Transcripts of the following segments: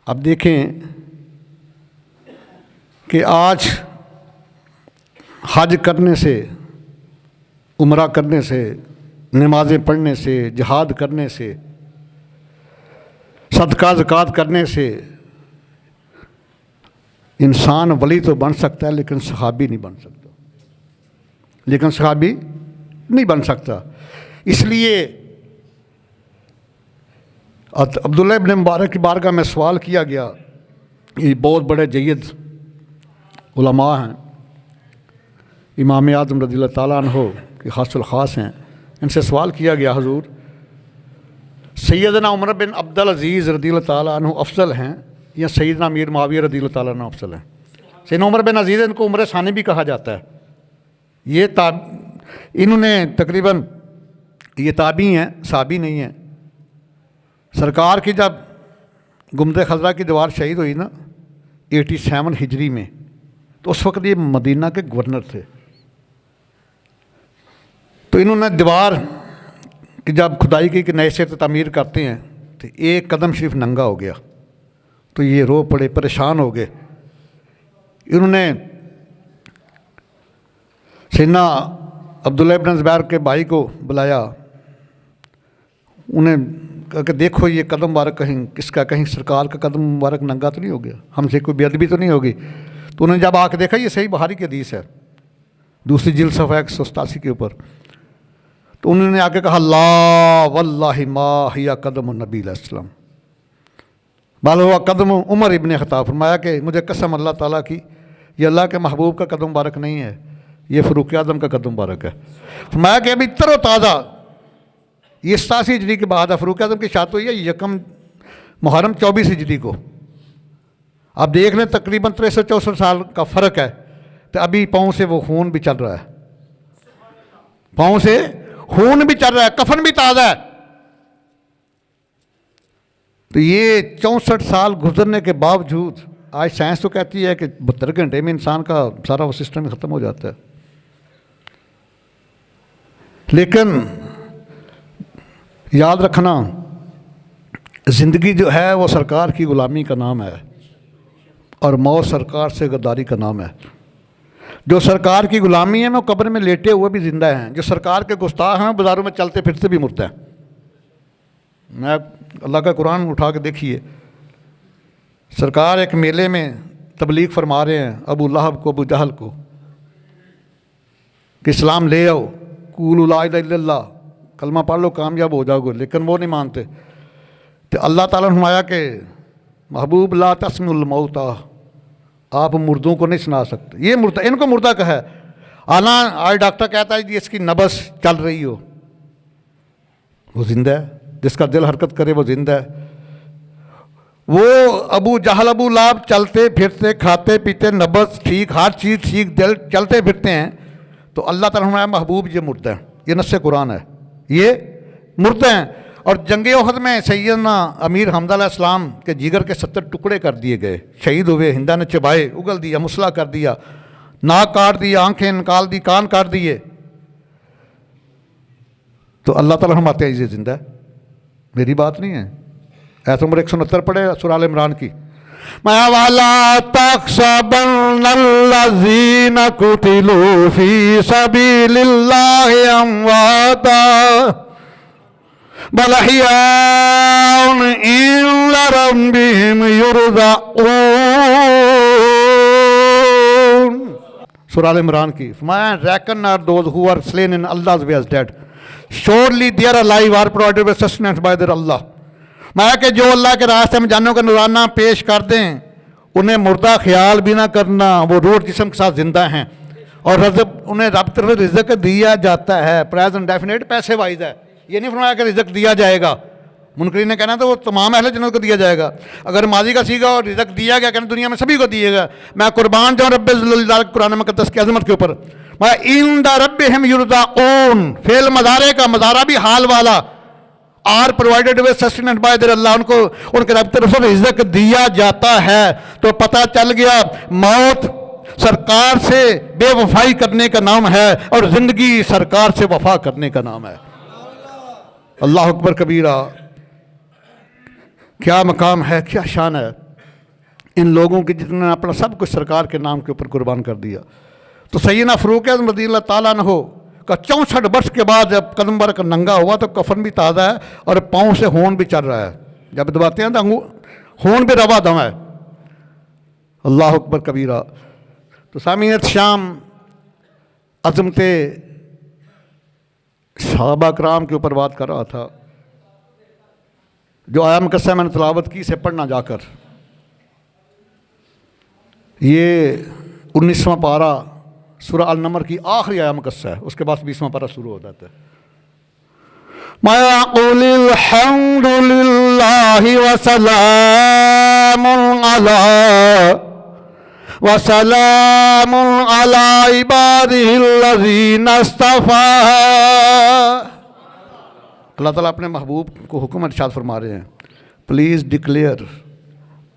اب دیکھیں کہ آج حج کرنے سے، عمرہ کرنے سے، نمازیں پڑھنے سے، جہاد کرنے سے، صدقہ زکوٰۃ کرنے سے انسان ولی تو بن سکتا ہے لیکن صحابی نہیں بن سکتا اس لیے عبداللہ ابن مبارک کی بارگاہ میں سوال کیا گیا، یہ بہت بڑے جید علماء ہیں، امام اعظم رضی اللہ تعالیٰ عنہ کے خاص الخاص ہیں، ان سے سوال کیا گیا حضور سیدنا عمر بن عبدالعزیز رضی اللہ تعالیٰ عنہ افضل ہیں یا سیدنا امیر معاویہ رضی اللہ تعالیٰ عنہ افضل ہیں؟ سیدنا عمر بن عزیز ان کو عمر ثانی بھی کہا جاتا ہے، یہ انہوں نے تقریباً یہ تابعی ہیں، صحابی نہیں ہیں۔ سرکار کی جب گنبد خضرا کی دیوار شہید ہوئی نا 87 ہجری میں، تو اس وقت یہ مدینہ کے گورنر تھے، تو انہوں نے دیوار کہ جب کھدائی کی کہ نئے سے تعمیر کرتے ہیں تو ایک قدم شریف ننگا ہو گیا، تو یہ رو پڑے، پریشان ہو گئے۔ انہوں نے سیدنا عبداللہ ابن زبیر کے بھائی کو بلایا، انہیں کہا کہ دیکھو یہ قدم مبارک کہیں کس کا، کہیں سرکار کا قدم مبارک ننگا تو نہیں ہو گیا، ہم سے کوئی بے ادبی تو نہیں ہوگی؟ تو انہوں نے جب آ کے دیکھا یہ صحیح بخاری کی حدیث ہے، دوسری جلد صفحہ 187 کے اوپر، تو انہوں نے آ کے کہا لا واللہ ما ہی قدم النبی علیہ السلام بل ہوا قدم عمر ابن خطاب، فرمایا کہ مجھے قسم اللہ تعالیٰ کی یہ اللہ کے محبوب کا قدم مبارک نہیں ہے، یہ فاروق اعظم کا قدم مبارک ہے۔ فرمایا کہ ابھی تر و تازہ یہ 87 ہجری کے بعد فاروق اعظم کی شاد ہوئی ہے 1 محرم 24 ہجری کو، آپ دیکھ لیں تقریباً 63-64 سال کا فرق ہے، تو ابھی پاؤں سے وہ خون بھی چل رہا ہے، پاؤں سے خون بھی چل رہا ہے، کفن بھی تازہ ہے۔ تو یہ 64 سال گزرنے کے باوجود آج سائنس تو کہتی ہے کہ 72 گھنٹے میں انسان کا سارا وہ سسٹم ہی ختم ہو جاتا ہے، لیکن یاد رکھنا زندگی جو ہے وہ سرکار کی غلامی کا نام ہے، اور موت سرکار سے غداری کا نام ہے۔ جو سرکار کی غلامی ہے وہ قبر میں لیٹے ہوئے بھی زندہ ہیں، جو سرکار کے گستاخ ہیں بازاروں میں چلتے پھرتے بھی مردہ ہیں۔ میں اللہ کا قرآن اٹھا کے دیکھیے، سرکار ایک میلے میں تبلیغ فرما رہے ہیں ابو لہب کو، ابو جہل کو، کہ اسلام لے آؤ، قولوا لا الہ الا اللہ، کلمہ پڑھ لو کامیاب ہو جاؤ گے، لیکن وہ نہیں مانتے۔ تو اللہ تعالیٰ نے فرمایا کہ محبوب لا تسمع الموتى، آپ مردوں کو نہیں سنا سکتے، یہ مردہ، ان کو مردہ کہا ہے۔ آج ڈاکٹر کہتا ہے کہ اس کی نبض چل رہی ہو، وہ زندہ ہے، جس کا دل حرکت کرے وہ زندہ ہے۔ وہ ابو جہل ابو لہب چلتے پھرتے، کھاتے پیتے، نبض ٹھیک، ہر چیز ٹھیک، دل چلتے پھرتے ہیں، تو اللہ تعالیٰ نے فرمایا محبوب یہ مردہ ہیں، یہ نص قرآن ہے، یہ مردہ ہیں۔ اور جنگ احد میں سیدنا امیر حمزہ علیہ السلام کے جگر کے 70 ٹکڑے کر دیے گئے، شہید ہوئے، ہندا نے چبائے، اگل دیا، مسلح کر دیا، ناک کاٹ دیا، آنکھیں نکال دی، کان کاٹ دیے، تو اللہ تعالیٰ فرماتے ہیں یہ زندہ ہے، میری بات نہیں ہے۔ ایت نمبر 169 پڑھے سورہ آل عمران کی، مَا وَلَا تَحْسَبَنَّ الَّذِينَ قُتِلُوا فِي سَبِيلِ اللَّهِ أَمْوَاتًا بَلْ أَحْيَاءٌ عِندَ رَبِّهِمْ يُرْزَقُونَ۔ سورہ آل عمران کی، فرمایا reckon not those who are slain in Allah's way as dead, surely they are alive are provided with sustenance by their Allah۔ میں کہ جو اللہ کے راستے میں جانوں کا نذرانہ پیش کر دیں انہیں مردہ خیال بھی نہ کرنا، وہ روح جسم کے ساتھ زندہ ہیں، اور انہیں رب طرف رزق دیا جاتا ہے، پریزنٹ ڈیفینیٹ پیسے وائز ہے، یہ نہیں فرمایا کہ رزق دیا جائے گا، منکرین نے کہنا تو وہ تمام اہل جنت کو دیا جائے گا، اگر ماضی کا سیگا اور رزق دیا گیا کہنا دنیا میں سبھی کو دیے گا۔ میں قربان جاؤں رب العزت قرآن مقدس کی عظمت کے اوپر، میں عند ربہم یرزقون، فعل مضارع کا، مضارع بھی حال والا، are provided with سسٹیننٹ by their اللہ، ان کو ان کے رب طرف سے رزق دیا جاتا ہے۔ تو پتہ چل گیا موت سرکار سے بے وفائی کرنے کا نام ہے، اور زندگی سرکار سے وفا کرنے کا نام ہے۔ اللہ اکبر کبیرہ، کیا مقام ہے، کیا شان ہے۔ ان لوگوں کی جتنے نے اپنا سب کچھ سرکار کے نام کے اوپر قربان کر دیا. تو سیدنا فاروق اعظم رضی اللہ تعالیٰ عنہ کا 64 برس کے بعد جب قدم برک ننگا ہوا تو کفن بھی تازہ ہے اور پاؤں سے ہون بھی چل رہا ہے. جب دباتے ہیں تو ہون بھی روا دوا ہے. اللہ اکبر کبیرہ. تو سامعین شام عظمت صحابہ کرام کے اوپر بات کر رہا تھا. جو آیا مقصہ میں نے تلاوت کی سے پڑھنا جا کر, یہ 19واں پارہ سورہ النمر کی آخری آیا مقصہ ہے, اس کے بعد 20واں پارہ شروع ہو جاتا ہے. مَا قُلِ الْحَمْدُ لِلَّهِ وَسَلَامٌ عَلَىٰ عِبَادِهِ الَّذِينَ اصْطَفَىٰ. اللہ تعالیٰ اپنے محبوب کو حکم ارشاد فرما رہے ہیں, please declare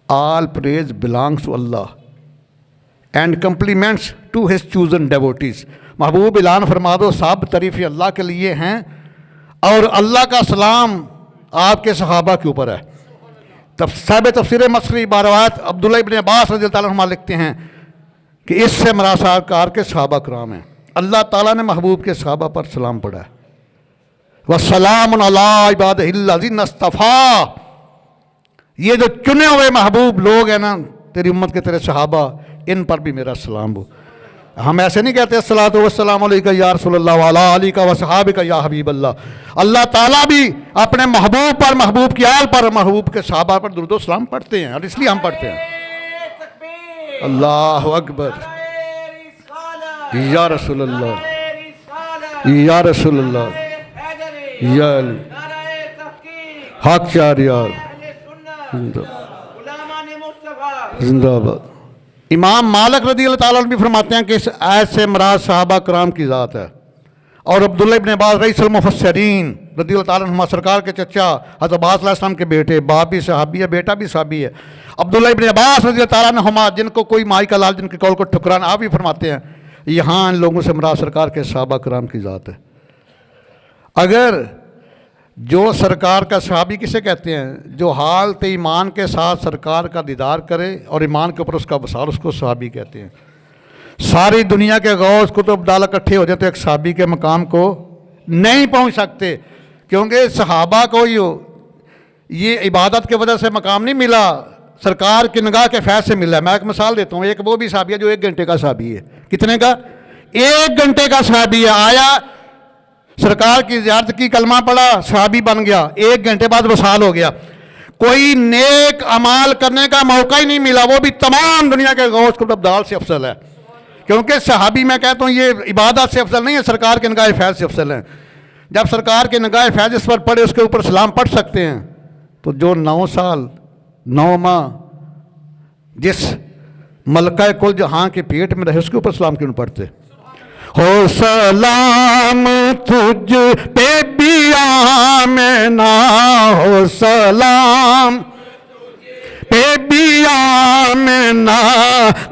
all praise belongs to Allah and compliments to his chosen devotees. محبوب اعلان فرما دو سب تعریفیں اللہ کے لیے ہیں اور اللہ کا سلام آپ کے صحابہ کے اوپر ہے. صاحب تفسیر مصری باروات عبداللہ ابن عباس رضی اللہ تعالیٰ عنہ لکھتے ہیں کہ اس سے مراد کار کے صحابہ کرام ہیں. اللہ تعالیٰ نے محبوب کے صحابہ پر سلام پڑھا ہے. وَسَلَامٌ عَلَىٰ عِبَادِهِ الَّذِينَ اصْطَفَىٰ. یہ جو چنے ہوئے محبوب لوگ ہیں نا تیری امت کے تیرے صحابہ, ان پر بھی میرا سلام ہو. ہم ایسے نہیں کہتے الصلاۃ والسلام علیکہ یا رسول اللہ وعلیٰ آلہ وصحابہ یا حبیب اللہ. اللہ تعالیٰ بھی اپنے محبوب پر, محبوب کی آل پر, محبوب کے صحابہ پر درود و سلام پڑھتے ہیں اور اس لیے ہم پڑھتے ہیں. اللہ اکبر. یا رسول اللہ, یا رسول اللہ, یا علی حق شہریار زندہ آباد. امام مالک رضی اللہ تعالیٰ عنہ بھی فرماتے ہیں کہ اس آیت سے مراد صحابہ کرام کی ذات ہے. اور عبداللہ ابن عباس رئیس المفسرین رضی اللہ تعالیٰ عنہ سرکار کے چچا حضرت عباس علیہ السلام کے بیٹے, باپ بھی صحابی ہے, بیٹا بھی صحابی ہے. عبداللہ ابن عباس رضی اللہ تعالیٰ عنہ جن کو کوئی مائی کا لال, جن کے قول کو ٹھکرانا, آپ بھی فرماتے ہیں یہاں ان لوگوں سے مراد سرکار کے صحابہ کرام کی ذات ہے. اگر جو سرکار کا صحابی کسے کہتے ہیں؟ جو حالت ایمان کے ساتھ سرکار کا دیدار کرے اور ایمان کے اوپر اس کا وصال, اس کو صحابی کہتے ہیں. ساری دنیا کے غوث کتب دالا اکٹھے ہو جائیں تو ایک صحابی کے مقام کو نہیں پہنچ سکتے, کیونکہ صحابہ کو یہ عبادت کے وجہ سے مقام نہیں ملا, سرکار کی نگاہ کے فیض سے ملا ہے. میں ایک مثال دیتا ہوں. ایک وہ بھی صحابی ہے جو 1 گھنٹے کا صحابی ہے. کتنے کا؟ 1 گھنٹے کا صحابی ہے. آیا سرکار کی زیارت کی, کلمہ پڑھا, صحابی بن گیا, 1 گھنٹے بعد وصال ہو گیا. کوئی نیک عمال کرنے کا موقع ہی نہیں ملا, وہ بھی تمام دنیا کے غوث کتب دال سے افضل ہے. کیونکہ صحابی میں کہتا ہوں یہ عبادت سے افضل نہیں ہے, سرکار کے نگاہ فیض سے افضل ہیں. جب سرکار کے نگاہ فیض اس پر پڑھے, اس کے اوپر سلام پڑھ سکتے ہیں, تو جو 9 سال 9 ماہ جس ملکہ کل جہاں کے پیٹ میں رہے اس کے اوپر سلام کیوں پڑھتے؟ ہو سلام تجھ پہ بھی آمنہ, ہو سلام پہ بھی آمنہ,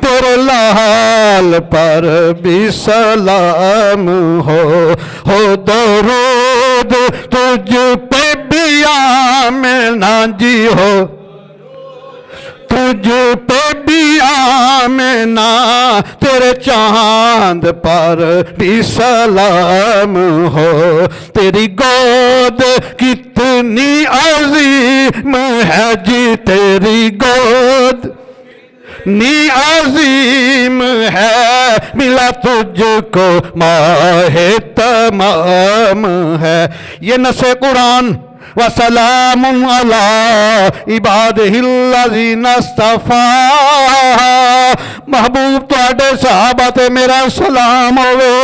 تیرے لال پر بھی سلام ہو درود تجھ پہ بھی آمنہ جی, ہو تجھ پہ بھی آمنہ, تیرے چاند پر بھی سلام ہو. تیری گود کتنی عظیم ہے جی, تیری گود نی عظیم ہے, ملا تجھ کو ماہ تمام ہے. یہ نص قرآن وَسَلَامٌ عَلَىٰ عِبَادِهِ الَّذِينَ اصْطَفَىٰ. محبوب تواڈے صحابہ تے میرا سلام ہوئے,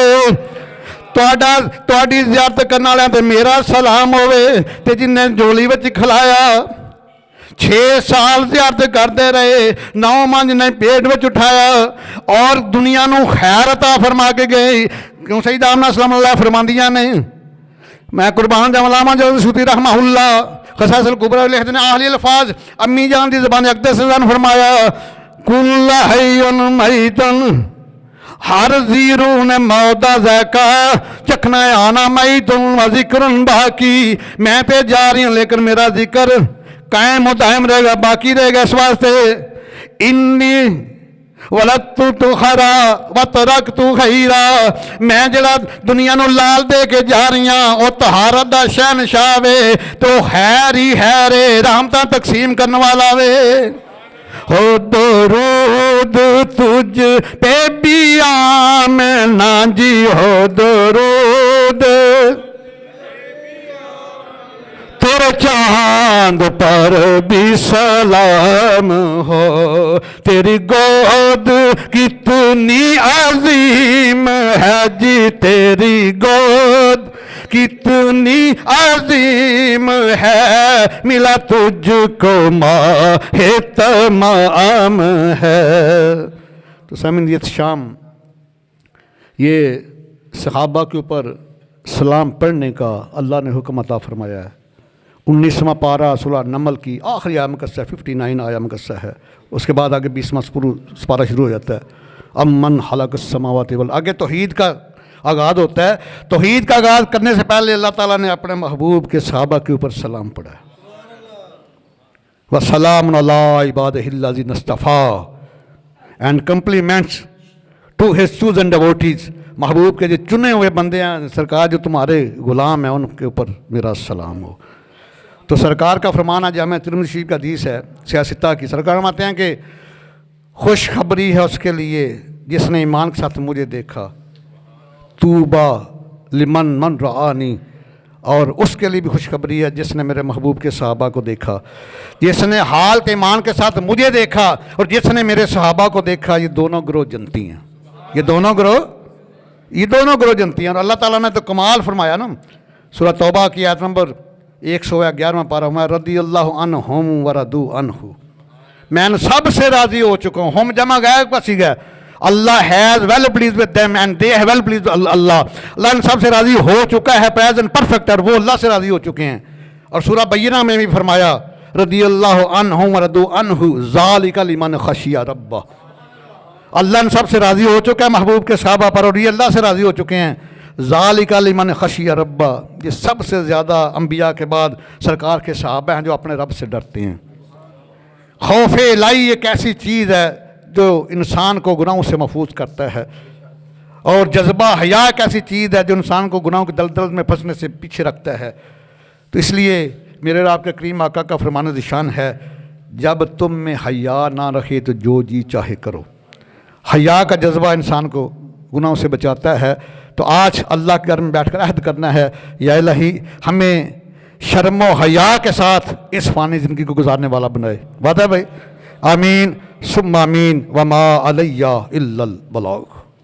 تواڈی زیارت کرنے والے تے میرا سلام ہوئے. تے جن نے جولی وچ کھلایا 6 سال زیارت کرتے رہے, 9 ماہ جن نے پیٹ وچ اٹھایا اور دنیا نو خیر عطا فرما کے گئے. کیوں سیدہ آمنہ سلام اللہ فرماندیاں نے, میں قربان جاواں علامہ جلال سیوطی رحمہ اللہ خصائص الکبریٰ لکھتے ہیں اہلی الفاظ امی جان دی زبان اقدس سے فرمایا کل حی میتن, ہر زیرون مودا ذائقہ چکھنا آنا میتن و ذکر باقی. میں تے جا رہی ہوں لیکن میرا ذکر قائم و دائم رہے گا, باقی رہے گا. اس واسطے انی ولدتو تو خیرا وترکتو خیرا، میں جڑا دنیا نو لال دے کے جا رہی ہاں او طہارت دا شہنشاہ وے تو خیر ہی خیر رحمتاں تقسیم کرنے والا وے۔ ہو درود تجھ پہ بھی آمنہ جی، ہو درود تیرے چاند پر بھی سلام ہو، تیری گود کتنی عظیم ہے جی، تیری گود کتنی عظیم ہے، ملا تجھ کو ماہ تمام ہے۔ تو سامعین، یہ شام یہ صحابہ کے اوپر سلام پڑھنے کا اللہ نے حکم عطا فرمایا ہے۔ 19واں پارہ سورہ نمل کی آخری آیہ مقدسہ 59 آیہ مقدسہ ہے، اس کے بعد آگے 20واں پارہ شروع ہو جاتا ہے۔ امن خلق السماوات والارض، آگے توحید کا آغاز ہوتا ہے۔ توحید کا آغاز کرنے سے پہلے اللہ تعالیٰ نے اپنے محبوب کے صحابہ کے اوپر سلام پڑھا ہے۔ وَسَلَامٌ عَلَىٰ عِبَادِهِ الَّذِينَ اصْطَفَىٰ، and compliments to his chosen duties, محبوب کے جو چنے ہوئے بندے ہیں، سرکار جو تمہارے غلام ہیں ان کے اوپر میرا سلام ہو۔ تو سرکار کا فرمان ہے، جامعہ ترمذی شریف کا حدیث ہے سیاستہ کی، سرکار فرماتے ہیں کہ خوشخبری ہے اس کے لیے جس نے ایمان کے ساتھ مجھے دیکھا، طوبیٰ لمن من رآنی، اور اس کے لیے بھی خوشخبری ہے جس نے میرے محبوب کے صحابہ کو دیکھا، جس نے حال کے ایمان کے ساتھ مجھے دیکھا اور جس نے میرے صحابہ کو دیکھا، یہ دونوں گروہ جنتی ہیں، یہ دونوں گروہ جنتی ہیں۔ اور اللہ تعالیٰ نے تو کمال فرمایا نا، سورہ توبہ کی آیت نمبر 111واں پارہ میں رضی اللہ عنہم ورضوا عنہ، میں سب سے راضی ہو چکا ہوں، ہم جمع غیر پسی گئے، اللہ has well pleased with them and they have well pleased with اللہ، اللہ ان سب سے راضی ہو چکا ہے، present perfect، اور وہ اللہ سے راضی ہو چکے ہیں۔ اور سورہ بینہ میں بھی فرمایا رضی اللہ عنہم ورضوا عنہ ذالک لمن خشی ربہ، اللہ ان سب سے راضی ہو چکا ہے محبوب کے صحابہ پر، اور یہ اللہ سے راضی ہو چکے ہیں، ذالک لمن خشی ربہ، یہ سب سے زیادہ انبیاء کے بعد سرکار کے صحابہ ہیں جو اپنے رب سے ڈرتے ہیں۔ خوف الہی ایک ایسی چیز ہے جو انسان کو گناہوں سے محفوظ کرتا ہے، اور جذبہ حیا ایک ایسی چیز ہے جو انسان کو گناہوں کی دلدل میں پھنسنے سے پیچھے رکھتا ہے۔ تو اس لیے میرے رب کے کریم آقا کا فرمان ذیشان ہے، جب تم میں حیا نہ رکھے تو جو جی چاہے کرو۔ حیا کا جذبہ انسان کو گناہوں سے بچاتا ہے۔ تو آج اللہ کے گھر میں بیٹھ کر عہد کرنا ہے، یا الہی ہمیں شرم و حیا کے ساتھ اس فانی زندگی کو گزارنے والا بنائے۔ وعدہ ہے بھائی؟ آمین ثم آمین، وما علیہ الا البلاغ۔